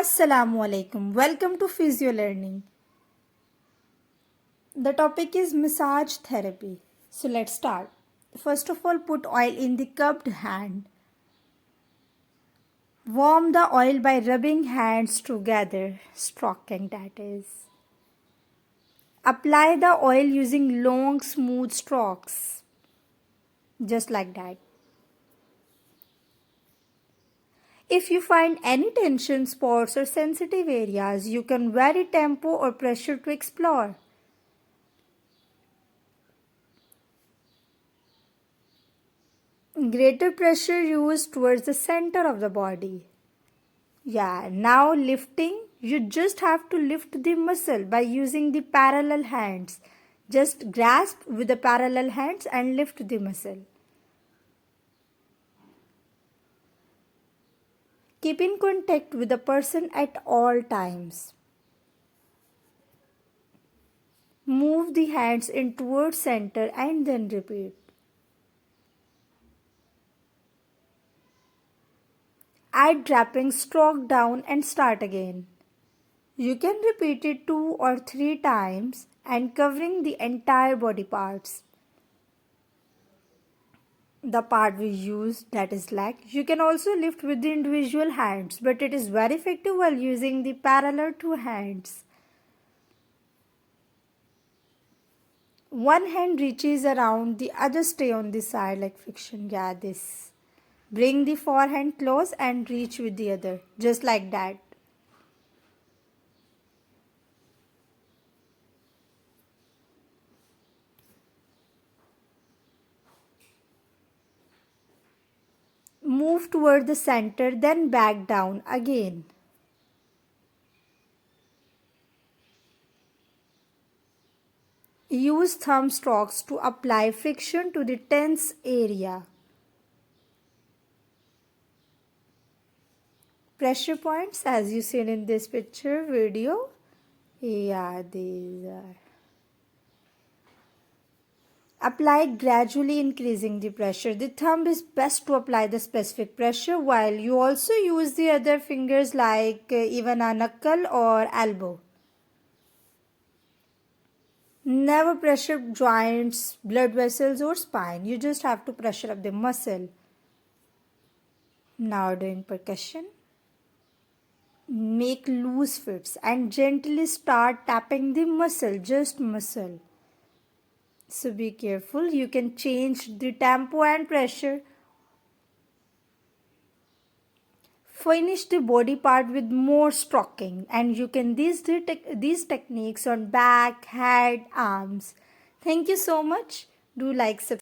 Assalamu alaikum. Welcome to Physio learning. The topic is massage therapy. So let's start. First of all, put oil in the cupped hand. Warm the oil by rubbing hands together, stroking that is. Apply the oil using long smooth strokes, just like that. If you find any tension spots or sensitive areas, you can vary tempo or pressure to explore. Greater pressure used towards the center of the body. Yeah, now lifting, you just have to lift the muscle by using the parallel hands. Just grasp with the parallel hands and lift the muscle. Keep in contact with the person at all times. Move the hands in towards center and then repeat. Add dropping stroke down and start again. You can repeat it 2 or 3 times and covering the entire body parts. The part we use, that is leg, you can also lift with the individual hands, but it is very effective while using the parallel two hands. One hand reaches around, the other stay on the side like friction. Yeah, this. Bring the forehand close and reach with the other, just like that. Move toward the center, then back down again. Use thumb strokes to apply friction to the tense area. Pressure points as you seen in this picture video. Yeah, these are. Apply gradually, increasing the pressure. The thumb is best to apply the specific pressure, while you also use the other fingers like even a knuckle or elbow. Never pressure joints, blood vessels or spine. You just have to pressure up the muscle. Now doing percussion. Make loose fits and gently start tapping the muscle, just muscle. So be careful, you can change the tempo and pressure. Finish the body part with more stroking, and you can these techniques on back, head, arms. Thank you so much. Do like, subscribe.